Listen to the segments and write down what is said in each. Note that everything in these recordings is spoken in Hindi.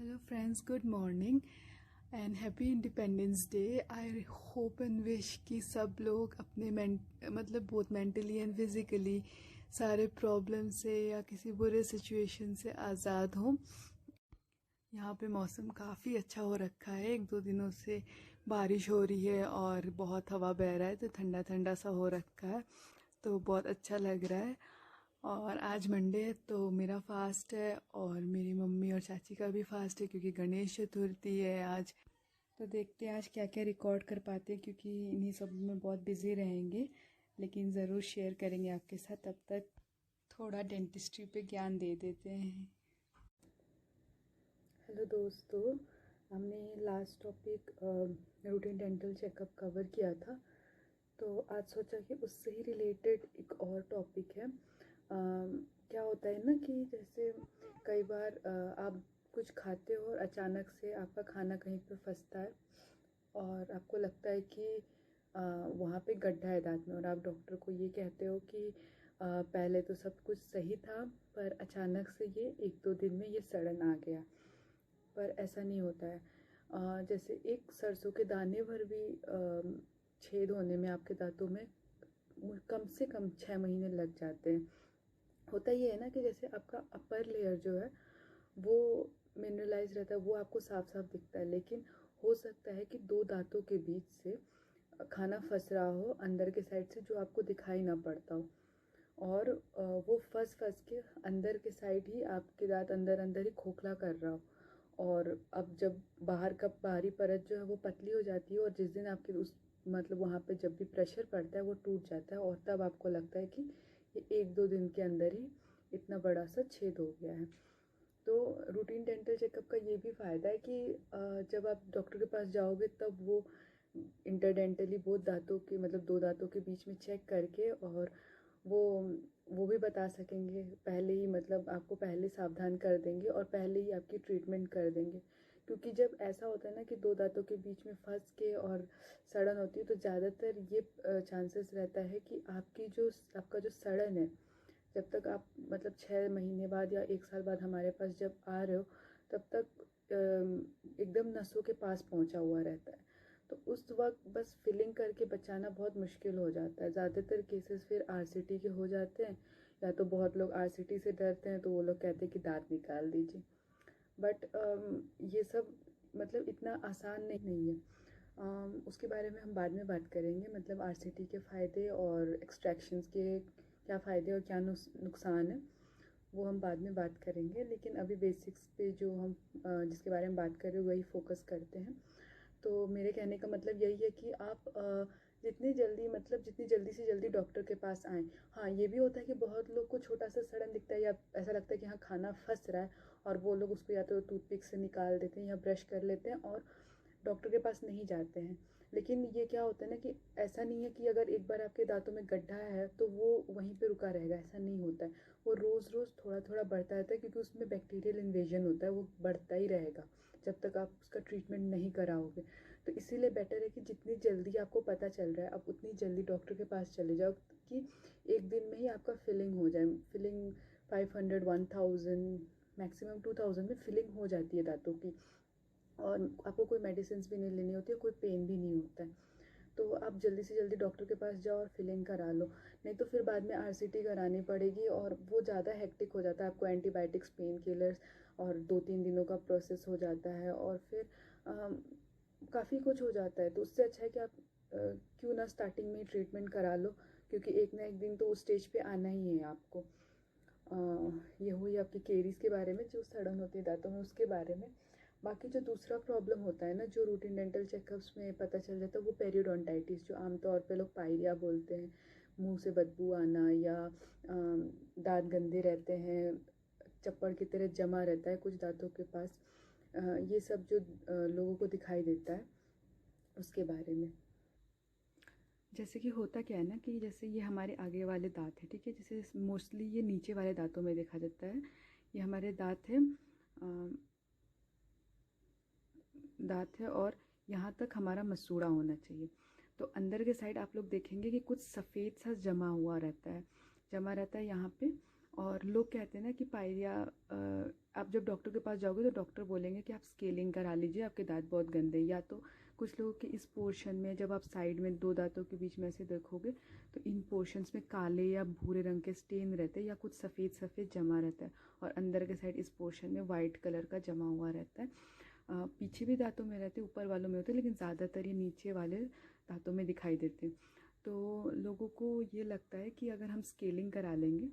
Hello friends, good morning and happy Independence Day. I hope and wish कि सब लोग अपने मतलब बहुत मेंटली एंड फिजिकली सारे प्रॉब्लम से या किसी बुरे सिचुएशन से आज़ाद हों। यहाँ पे मौसम काफ़ी अच्छा हो रखा है, 1-2 दिनों से बारिश हो रही है और बहुत हवा बह रहा है, तो ठंडा ठंडा सा हो रखा है, तो बहुत अच्छा लग रहा है। और आज मंडे है तो मेरा फास्ट है और मेरी मम्मी और चाची का भी फास्ट है क्योंकि गणेश चतुर्थी है आज। तो देखते हैं आज क्या क्या रिकॉर्ड कर पाते हैं, क्योंकि इन्हीं सब में बहुत बिजी रहेंगे, लेकिन ज़रूर शेयर करेंगे आपके साथ। तब तक थोड़ा डेंटिस्ट्री पे ज्ञान दे देते हैं। हेलो दोस्तों, हमने last topic routine dental checkup cover किया था, तो आज सोचा कि उससे ही रिलेटेड एक और टॉपिक है। क्या होता है ना कि जैसे कई बार आप कुछ खाते हो और अचानक से आपका खाना कहीं पे फंसता है और आपको लगता है कि वहाँ पे गड्ढा है दांत में, और आप डॉक्टर को ये कहते हो कि पहले तो सब कुछ सही था पर अचानक से ये 1-2 दिन में ये सड़न आ गया। पर ऐसा नहीं होता है। जैसे एक सरसों के दाने भर भी छेद होने में आपके दांतों में कम से कम 6 महीने लग जाते हैं। होता ये है ना कि जैसे आपका अपर लेयर जो है वो मिनरलाइज रहता है, वो आपको साफ साफ दिखता है, लेकिन हो सकता है कि 2 दांतों के बीच से खाना फंस रहा हो अंदर के साइड से, जो आपको दिखाई ना पड़ता हो, और वो फंस के अंदर के साइड ही आपके दांत अंदर अंदर ही खोखला कर रहा हो। और अब जब बाहरी परत जो है वो पतली हो जाती है, और जिस दिन आपके उस मतलब वहाँ पे जब भी प्रेशर पड़ता है वो टूट जाता है, और तब आपको लगता है कि ये 1-2 दिन के अंदर ही इतना बड़ा सा छेद हो गया है। तो रूटीन डेंटल चेकअप का ये भी फ़ायदा है कि जब आप डॉक्टर के पास जाओगे तब वो इंटरडेंटली बहुत दांतों के मतलब 2 दांतों के बीच में चेक करके, और वो भी बता सकेंगे पहले ही, मतलब आपको पहले सावधान कर देंगे और पहले ही आपकी ट्रीटमेंट कर देंगे। क्योंकि जब ऐसा होता है ना कि 2 दांतों के बीच में फंस के और सड़न होती है, तो ज़्यादातर ये चांसेस रहता है कि आपका जो सड़न है, जब तक आप मतलब 6 महीने बाद या 1 साल बाद हमारे पास जब आ रहे हो, तब तक एकदम नसों के पास पहुंचा हुआ रहता है। तो उस वक्त बस फिलिंग करके बचाना बहुत मुश्किल हो जाता है। ज़्यादातर केसेस फिर आरसीटी के हो जाते हैं, या तो बहुत लोग आरसीटी से डरते हैं तो वो लोग कहते हैं कि दांत निकाल दीजिए। बट ये सब मतलब इतना आसान नहीं है। उसके बारे में हम बाद में बात करेंगे, मतलब आरसीटी के फ़ायदे और एक्सट्रैक्शंस के क्या फ़ायदे और क्या नुकसान है, वो हम बाद में बात करेंगे। लेकिन अभी बेसिक्स पे जो हम जिसके बारे में बात कर रहे हैं वही फोकस करते हैं। तो मेरे कहने का मतलब यही है कि आप जितनी जल्दी से जल्दी डॉक्टर के पास आएँ। हाँ, ये भी होता है कि बहुत लोग को छोटा सा सड़न दिखता है या ऐसा लगता है कि हाँ खाना फंस रहा है, और वो लोग उसको या तो टूथपिक से निकाल देते हैं या ब्रश कर लेते हैं और डॉक्टर के पास नहीं जाते हैं। लेकिन ये क्या होता है ना कि ऐसा नहीं है कि अगर एक बार आपके दांतों में गड्ढा है तो वो वहीं पे रुका रहेगा, ऐसा नहीं होता है। वो रोज़ रोज़ थोड़ा थोड़ा बढ़ता रहता है, क्योंकि उसमें बैक्टीरियल इन्वेजन होता है, वो बढ़ता ही रहेगा जब तक आप उसका ट्रीटमेंट नहीं कराओगे। तो इसीलिए बेटर है कि जितनी जल्दी आपको पता चल रहा है आप उतनी जल्दी डॉक्टर के पास चले जाओ, कि एक दिन में ही आपका फिलिंग हो जाए। फिलिंग 500, 1000, मैक्सिमम 2000 में फिलिंग हो जाती है दांतों की, और आपको कोई मेडिसिन भी नहीं लेनी होती है, कोई पेन भी नहीं होता है। तो आप जल्दी से जल्दी डॉक्टर के पास जाओ और फिलिंग करा लो, नहीं तो फिर बाद में आरसीटी करानी पड़ेगी और वो ज़्यादा हेक्टिक हो जाता है। आपको एंटीबायोटिक्स, पेन किलर्स और 2-3 दिनों का प्रोसेस हो जाता है, और फिर काफ़ी कुछ हो जाता है। तो उससे अच्छा है कि आप क्यों ना स्टार्टिंग में ही ट्रीटमेंट करा लो, क्योंकि एक ना एक दिन तो उस स्टेज पे आना ही है आपको। ये हुई आपकी केरीज के बारे में, जो सड़न होती है दांतों में उसके बारे में। बाकी जो दूसरा प्रॉब्लम होता है ना, जो रूटीन डेंटल चेकअप्स में पता चल जाता है, वो पेरियोडोंटाइटिस, जो आमतौर पे लोग पायरिया बोलते हैं। मुंह से बदबू आना, या दांत गंदे रहते हैं, चप्पड़ की तरह जमा रहता है कुछ दांतों के पास, ये सब जो लोगों को दिखाई देता है उसके बारे में। जैसे कि होता क्या है ना कि जैसे ये हमारे आगे वाले दांत है, ठीक है, जैसे मोस्टली ये नीचे वाले दांतों में देखा जाता है। ये हमारे दांत है और यहाँ तक हमारा मसूड़ा होना चाहिए। तो अंदर के साइड आप लोग देखेंगे कि कुछ सफ़ेद सा जमा रहता है यहाँ पे, और लोग कहते हैं ना कि पायरिया, आप जब डॉक्टर के पास जाओगे तो डॉक्टर बोलेंगे कि आप स्केलिंग करा लीजिए, आपके दांत बहुत गंदे। या तो कुछ लोगों के इस पोर्शन में, जब आप साइड में दो दांतों के बीच में ऐसे देखोगे तो इन पोर्शंस में काले या भूरे रंग के स्टेन रहते हैं, या कुछ सफ़ेद सफ़ेद जमा रहता है, और अंदर के साइड इस पोर्शन में वाइट कलर का जमा हुआ रहता है। पीछे भी दांतों में रहते, ऊपर वालों में होते, लेकिन ज़्यादातर ये नीचे वाले दांतों में दिखाई देते। तो लोगों को ये लगता है कि अगर हम स्केलिंग करा लेंगे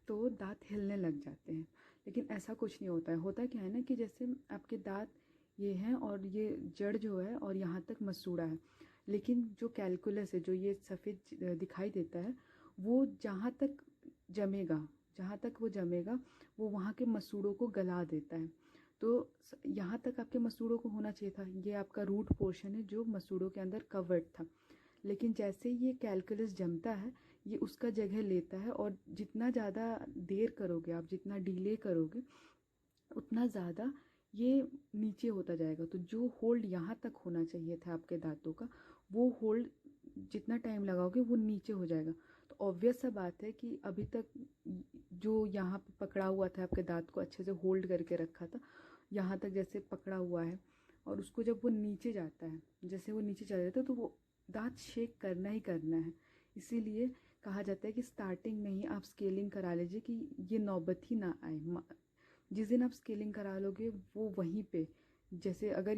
तो दांत हिलने लग जाते हैं, लेकिन ऐसा कुछ नहीं होता है। होता क्या है ना कि जैसे आपके दांत ये हैं और ये जड़ जो है और यहाँ तक मसूड़ा है, लेकिन जो कैलकुलस है, जो ये सफ़ेद दिखाई देता है, वो जहाँ तक जमेगा, जहाँ तक वो जमेगा वो वहाँ के मसूड़ों को गला देता है। तो यहाँ तक आपके मसूड़ों को होना चाहिए था, ये आपका रूट पोर्शन है जो मसूड़ों के अंदर कवर्ड था। लेकिन जैसे ये कैलकुलस जमता है, ये उसका जगह लेता है, और जितना ज़्यादा देर करोगे आप, जितना डिले करोगे, उतना ज़्यादा ये नीचे होता जाएगा। तो जो होल्ड यहाँ तक होना चाहिए था आपके दांतों का, वो होल्ड जितना टाइम लगाओगे वो नीचे हो जाएगा। तो ऑब्वियस सा बात है कि अभी तक जो यहाँ पे पकड़ा हुआ था, आपके दांत को अच्छे से होल्ड करके रखा था, यहाँ तक जैसे पकड़ा हुआ है, और उसको जब वो नीचे जाता है, जैसे वो नीचे चला जाता है, तो वो दांत शेक करना ही करना है। इसीलिए कहा जाता है कि स्टार्टिंग में ही आप स्केलिंग करा लीजिए कि ये नौबत ही ना आए। जिस दिन आप स्केलिंग करा लोगे वो वहीं पे, जैसे अगर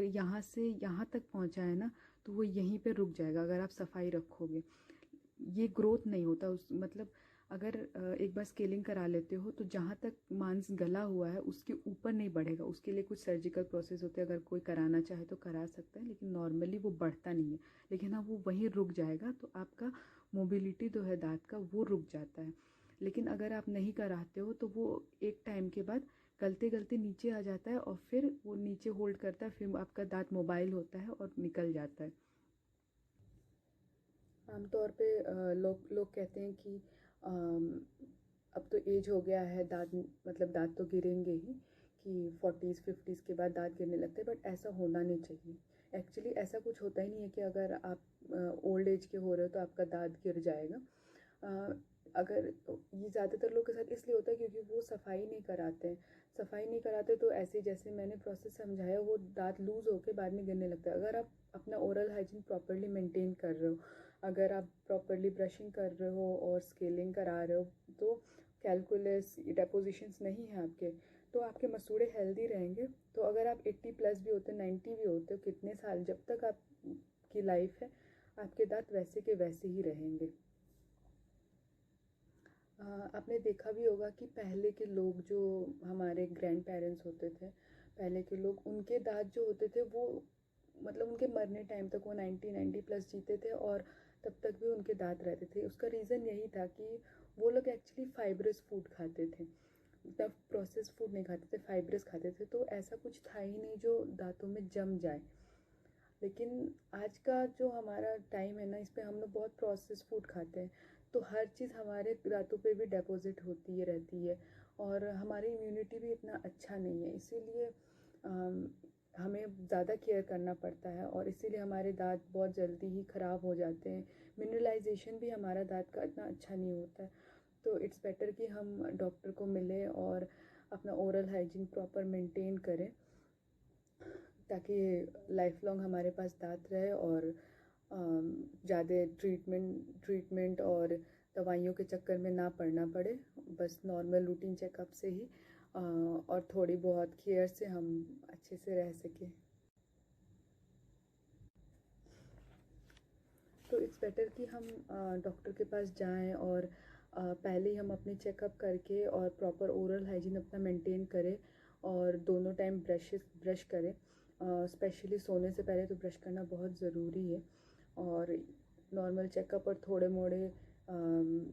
यहाँ से यहाँ तक पहुँचा है ना, तो वो यहीं पे रुक जाएगा अगर आप सफाई रखोगे। ये ग्रोथ नहीं होता उस मतलब, अगर एक बार स्केलिंग करा लेते हो तो जहाँ तक मांस गला हुआ है उसके ऊपर नहीं बढ़ेगा। उसके लिए कुछ सर्जिकल प्रोसेस होते हैं, अगर कोई कराना चाहे तो करा सकता है, लेकिन नॉर्मली वो बढ़ता नहीं है। लेकिन हाँ, वो वहीं रुक जाएगा, तो आपका मोबिलिटी जो है दांत का वो रुक जाता है। लेकिन अगर आप नहीं कराते हो तो वो एक टाइम के बाद गलते गलते नीचे आ जाता है, और फिर वो नीचे होल्ड करता है, फिर आपका दांत मोबाइल होता है और निकल जाता है। आमतौर पे लोग कहते हैं कि अब तो एज हो गया है, दांत मतलब दांत तो गिरेंगे ही, कि 40s 50s के बाद दांत गिरने लगते हैं, बट ऐसा होना नहीं चाहिए। एक्चुअली ऐसा कुछ होता ही नहीं है कि अगर आप ओल्ड एज के हो रहे हो तो आपका दांत गिर जाएगा। अगर ये ज़्यादातर लोग के साथ इसलिए होता है क्योंकि वो सफाई नहीं कराते हैं। सफाई नहीं कराते तो ऐसे जैसे मैंने प्रोसेस समझाया, वो दांत लूज़ होकर बाद में गिरने लगता है। अगर आप अपना ओरल हाइजीन प्रॉपरली मेंटेन कर रहे हो, अगर आप प्रॉपरली ब्रशिंग कर रहे हो और स्केलिंग करा रहे हो, तो कैलकुलस डेपोजिशंस नहीं है आपके, तो आपके मसूड़े हेल्दी रहेंगे। तो अगर आप 80 प्लस भी होते, 90 भी होते हो, कितने साल जब तक आपकी लाइफ है, आपके दांत वैसे के वैसे ही रहेंगे। आपने देखा भी होगा कि पहले के लोग, जो हमारे ग्रैंड पेरेंट्स होते थे, पहले के लोग, उनके दांत जो होते थे वो मतलब उनके मरने टाइम तक वो 90 प्लस जीते थे, और तब तक भी उनके दांत रहते थे। उसका रीज़न यही था कि वो लोग एक्चुअली फाइब्रस फूड खाते थे, तब प्रोसेस फूड नहीं खाते थे, फाइब्रस खाते थे। तो ऐसा कुछ था ही नहीं जो दांतों में जम जाए। लेकिन आज का जो हमारा टाइम है ना, इस पे हम लोग बहुत प्रोसेस फूड खाते हैं, तो हर चीज़ हमारे दांतों पे भी डिपॉजिट होती है रहती है, और हमारी इम्यूनिटी भी इतना अच्छा नहीं है। इसीलिए हमें ज़्यादा केयर करना पड़ता है, और इसीलिए हमारे दांत बहुत जल्दी ही ख़राब हो जाते हैं। मिनरलाइजेशन भी हमारा दांत का इतना अच्छा नहीं होता है। तो इट्स बेटर कि हम डॉक्टर को मिलें और अपना ओरल हाइजीन प्रॉपर मेंटेन करें, ताकि लाइफ लॉन्ग हमारे पास दांत रहे, और ज़्यादा ट्रीटमेंट और दवाइयों के चक्कर में ना पड़ना पड़े। बस नॉर्मल रूटीन चेकअप से ही और थोड़ी बहुत केयर से हम अच्छे से रह सकें। तो इट्स बेटर कि हम डॉक्टर के पास जाएं, और पहले ही हम अपनी चेकअप करके और प्रॉपर ओरल हाइजीन अपना मेंटेन करें, और दोनों टाइम ब्रश करें। स्पेशली सोने से पहले तो ब्रश करना बहुत ज़रूरी है, और नॉर्मल चेकअप और थोड़े मोड़े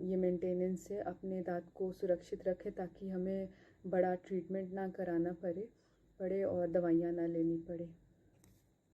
ये मेंटेनेंस से अपने दांत को सुरक्षित रखें, ताकि हमें बड़ा ट्रीटमेंट ना कराना पड़े और दवाइयाँ ना लेनी पड़े।